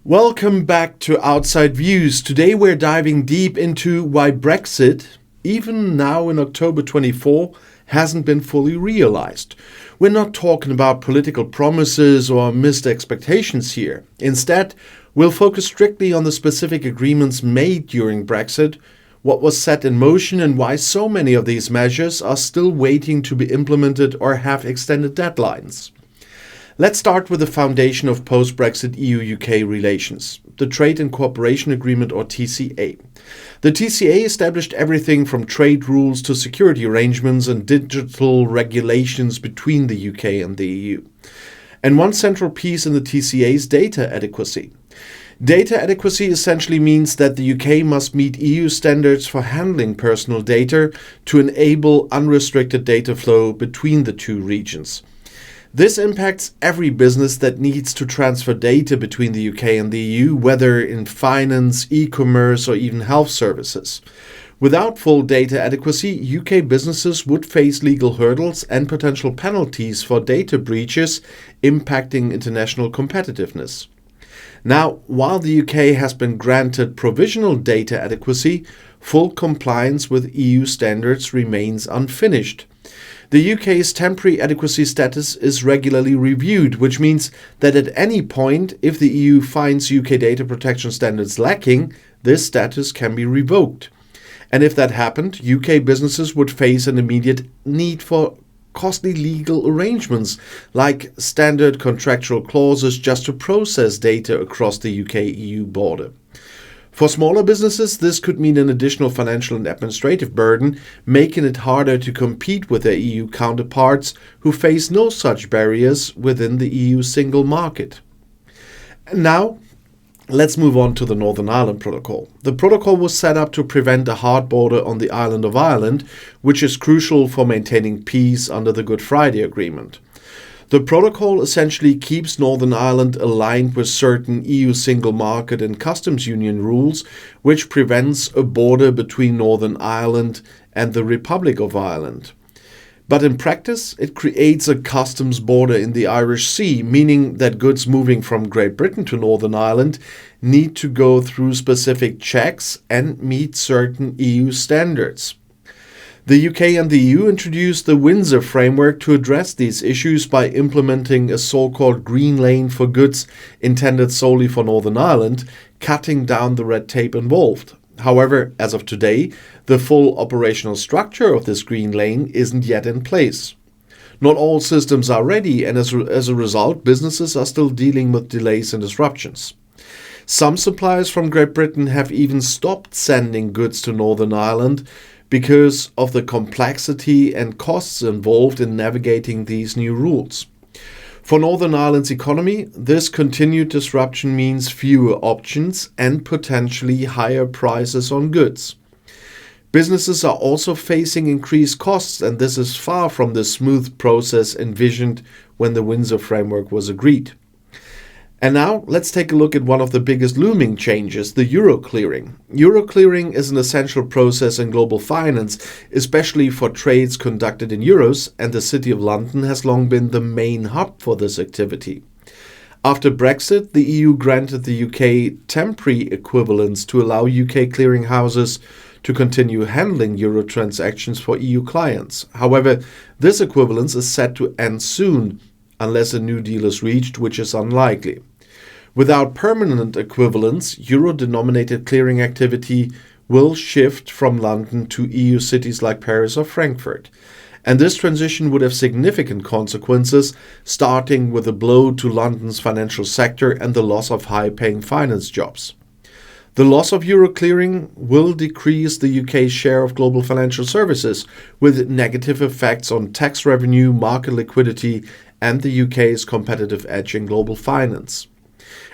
Welcome back to Outside Views. Today we're diving deep into why Brexit, even now in October 24, hasn't been fully realized. We're not talking about political promises or missed expectations here. Instead, we'll focus strictly on the specific agreements made during Brexit, what was set in motion, and why so many of these measures are still waiting to be implemented or have extended deadlines. Let's start with the foundation of post-Brexit EU-UK relations, the Trade and Cooperation Agreement or TCA. The TCA established everything from trade rules to security arrangements and digital regulations between the UK and the EU. And one central piece in the TCA is data adequacy. Data adequacy essentially means that the UK must meet EU standards for handling personal data to enable unrestricted data flow between the two regions. This impacts every business that needs to transfer data between the UK and the EU, whether in finance, e-commerce, or even health services. Without full data adequacy, UK businesses would face legal hurdles and potential penalties for data breaches, impacting international competitiveness. Now, while the UK has been granted provisional data adequacy, full compliance with EU standards remains unfinished. The UK's temporary adequacy status is regularly reviewed, which means that at any point, if the EU finds UK data protection standards lacking, this status can be revoked. And if that happened, UK businesses would face an immediate need for costly legal arrangements, like standard contractual clauses just to process data across the UK-EU border. For smaller businesses, this could mean an additional financial and administrative burden, making it harder to compete with their EU counterparts who face no such barriers within the EU single market. And now, let's move on to the Northern Ireland Protocol. The protocol was set up to prevent a hard border on the island of Ireland, which is crucial for maintaining peace under the Good Friday Agreement. The protocol essentially keeps Northern Ireland aligned with certain EU single market and customs union rules, which prevents a border between Northern Ireland and the Republic of Ireland. But in practice, it creates a customs border in the Irish Sea, meaning that goods moving from Great Britain to Northern Ireland need to go through specific checks and meet certain EU standards. The UK and the EU introduced the Windsor framework to address these issues by implementing a so-called green lane for goods intended solely for Northern Ireland, cutting down the red tape involved. However, as of today, the full operational structure of this green lane isn't yet in place. Not all systems are ready, and as a result, businesses are still dealing with delays and disruptions. Some suppliers from Great Britain have even stopped sending goods to Northern Ireland because of the complexity and costs involved in navigating these new rules. For Northern Ireland's economy, this continued disruption means fewer options and potentially higher prices on goods. Businesses are also facing increased costs, and this is far from the smooth process envisioned when the Windsor framework was agreed. And now, let's take a look at one of the biggest looming changes, the euro clearing. Euro clearing is an essential process in global finance, especially for trades conducted in euros, and the City of London has long been the main hub for this activity. After Brexit, the EU granted the UK temporary equivalence to allow UK clearing houses to continue handling euro transactions for EU clients. However, this equivalence is set to end soon, unless a new deal is reached, which is unlikely. Without permanent equivalence, euro-denominated clearing activity will shift from London to EU cities like Paris or Frankfurt. And this transition would have significant consequences, starting with a blow to London's financial sector and the loss of high-paying finance jobs. The loss of euro clearing will decrease the UK's share of global financial services, with negative effects on tax revenue, market liquidity, and the UK's competitive edge in global finance.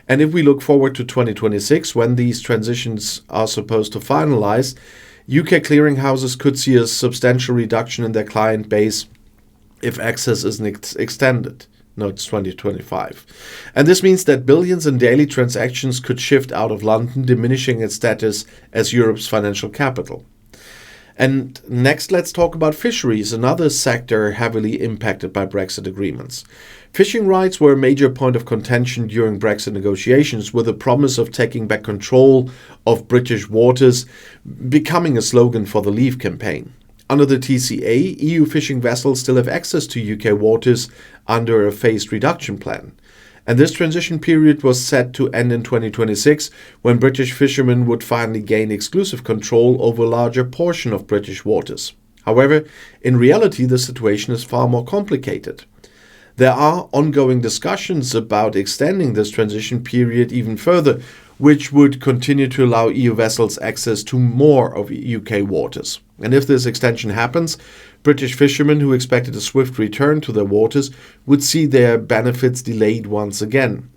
And if we look forward to 2026, when these transitions are supposed to finalize, UK clearinghouses could see a substantial reduction in their client base if access isn't extended. No, it's 2025. And this means that billions in daily transactions could shift out of London, diminishing its status as Europe's financial capital. And next, let's talk about fisheries, another sector heavily impacted by Brexit agreements. Fishing rights were a major point of contention during Brexit negotiations, with the promise of taking back control of British waters becoming a slogan for the Leave campaign. Under the TCA, EU fishing vessels still have access to UK waters under a phased reduction plan. And this transition period was set to end in 2026, when British fishermen would finally gain exclusive control over a larger portion of British waters. However, in reality, the situation is far more complicated. There are ongoing discussions about extending this transition period even further, which would continue to allow EU vessels access to more of UK waters. And if this extension happens, British fishermen who expected a swift return to their waters would see their benefits delayed once again.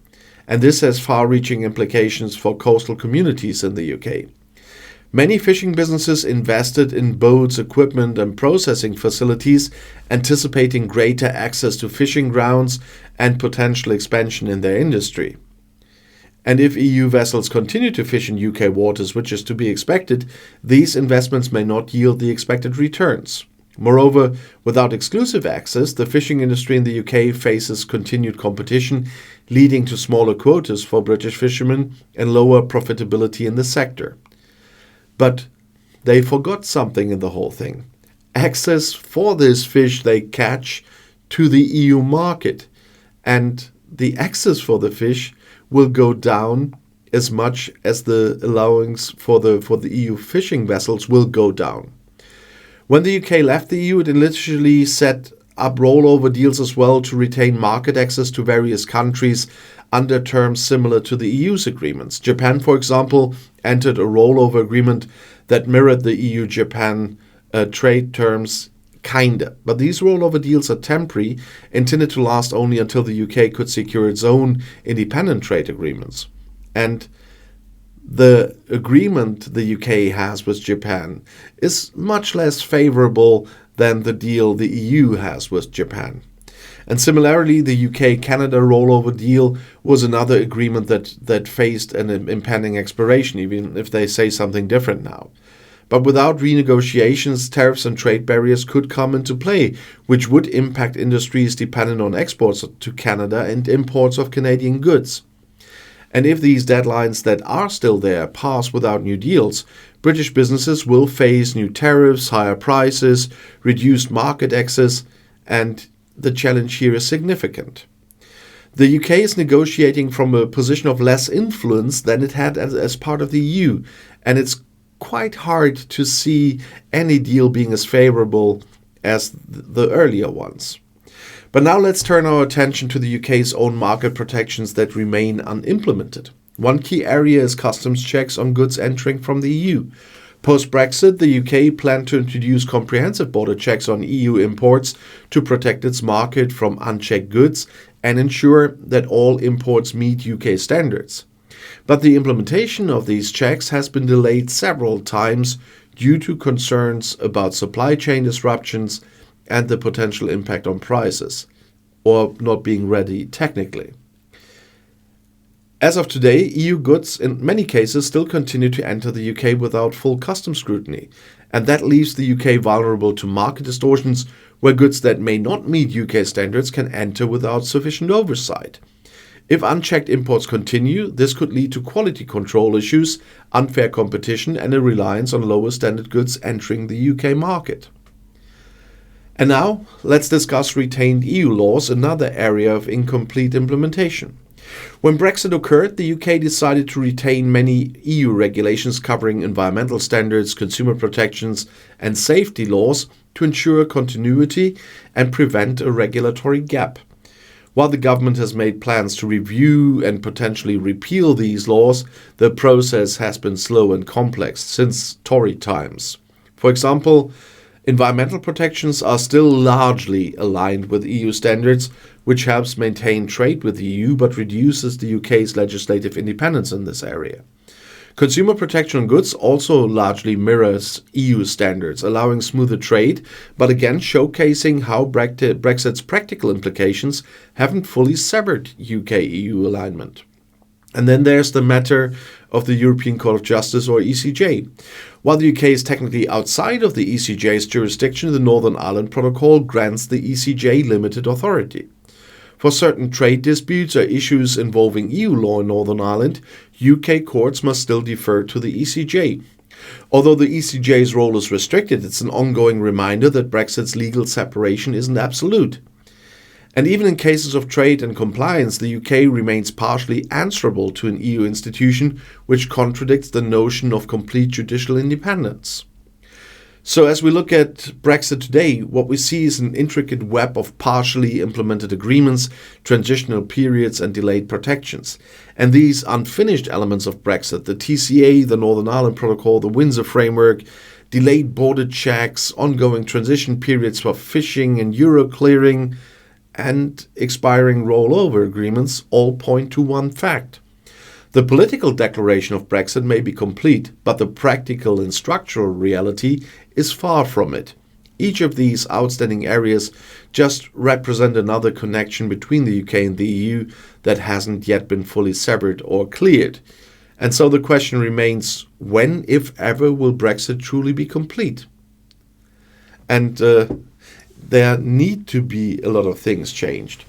And this has far-reaching implications for coastal communities in the UK. Many fishing businesses invested in boats, equipment, and processing facilities, anticipating greater access to fishing grounds and potential expansion in their industry. And if EU vessels continue to fish in UK waters, which is to be expected, these investments may not yield the expected returns. Moreover, without exclusive access, the fishing industry in the UK faces continued competition, leading to smaller quotas for British fishermen and lower profitability in the sector. But they forgot something in the whole thing. Access for this fish they catch to the EU market. And the access for the fish will go down as much as the allowance for the EU fishing vessels will go down. When the UK left the EU, it initially set up rollover deals as well to retain market access to various countries under terms similar to the EU's agreements. Japan, for example, entered a rollover agreement that mirrored the EU-Japan trade terms kinda. But these rollover deals are temporary, intended to last only until the UK could secure its own independent trade agreements. And the agreement the UK has with Japan is much less favorable than the deal the EU has with Japan. And similarly, the UK-Canada rollover deal was another agreement that faced an impending expiration, even if they say something different now. But without renegotiations, tariffs and trade barriers could come into play, which would impact industries dependent on exports to Canada and imports of Canadian goods. And if these deadlines that are still there pass without new deals, British businesses will face new tariffs, higher prices, reduced market access, and the challenge here is significant. The UK is negotiating from a position of less influence than it had as part of the EU, and it's quite hard to see any deal being as favorable as the earlier ones. But now let's turn our attention to the UK's own market protections that remain unimplemented. One key area is customs checks on goods entering from the EU. Post-Brexit, the UK planned to introduce comprehensive border checks on EU imports to protect its market from unchecked goods and ensure that all imports meet UK standards. But the implementation of these checks has been delayed several times due to concerns about supply chain disruptions and the potential impact on prices, or not being ready technically. As of today, EU goods in many cases still continue to enter the UK without full customs scrutiny, and that leaves the UK vulnerable to market distortions where goods that may not meet UK standards can enter without sufficient oversight. If unchecked imports continue, this could lead to quality control issues, unfair competition, and a reliance on lower standard goods entering the UK market. And now, let's discuss retained EU laws, another area of incomplete implementation. When Brexit occurred, the UK decided to retain many EU regulations covering environmental standards, consumer protections, and safety laws to ensure continuity and prevent a regulatory gap. While the government has made plans to review and potentially repeal these laws, the process has been slow and complex since Tory times. For example, environmental protections are still largely aligned with EU standards, which helps maintain trade with the EU but reduces the UK's legislative independence in this area. Consumer protection on goods also largely mirrors EU standards, allowing smoother trade, but again showcasing how Brexit's practical implications haven't fully severed UK-EU alignment. And then there's the matter of the European Court of Justice, or ECJ. While the UK is technically outside of the ECJ's jurisdiction, the Northern Ireland Protocol grants the ECJ limited authority. For certain trade disputes or issues involving EU law in Northern Ireland, UK courts must still defer to the ECJ. Although the ECJ's role is restricted, it's an ongoing reminder that Brexit's legal separation isn't absolute. And even in cases of trade and compliance, the UK remains partially answerable to an EU institution, which contradicts the notion of complete judicial independence. So as we look at Brexit today, what we see is an intricate web of partially implemented agreements, transitional periods, and delayed protections. And these unfinished elements of Brexit, the TCA, the Northern Ireland Protocol, the Windsor Framework, delayed border checks, ongoing transition periods for fishing and euro clearing, and expiring rollover agreements all point to one fact. The political declaration of Brexit may be complete, but the practical and structural reality is far from it. Each of these outstanding areas just represent another connection between the UK and the EU that hasn't yet been fully severed or cleared. And so the question remains, when, if ever, will Brexit truly be complete? And there need to be a lot of things changed.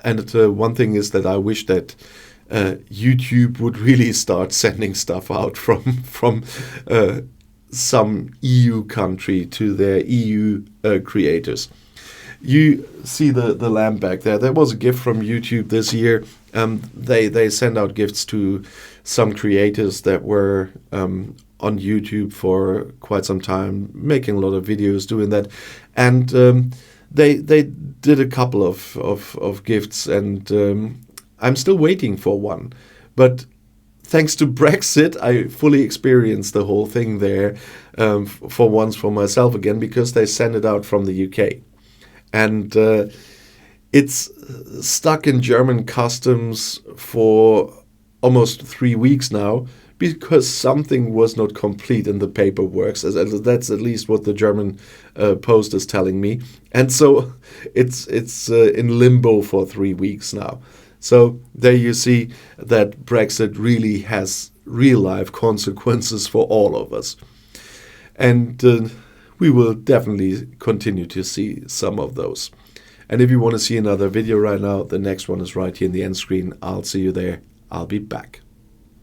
And one thing is that I wish that YouTube would really start sending stuff out from some EU country to their EU creators. You see the lamp back there. There was a gift from YouTube this year. They send out gifts to some creators that were on YouTube for quite some time, making a lot of videos doing that. And they did a couple of gifts, and I'm still waiting for one. But thanks to Brexit, I fully experienced the whole thing there for once for myself again, because they sent it out from the UK. And it's stuck in German customs for almost 3 weeks now, because something was not complete in the paperwork. That's at least what the German post is telling me. And so it's in limbo for 3 weeks now. So there you see that Brexit really has real-life consequences for all of us. And we will definitely continue to see some of those. And if you want to see another video right now, the next one is right here in the end screen. I'll see you there. I'll be back.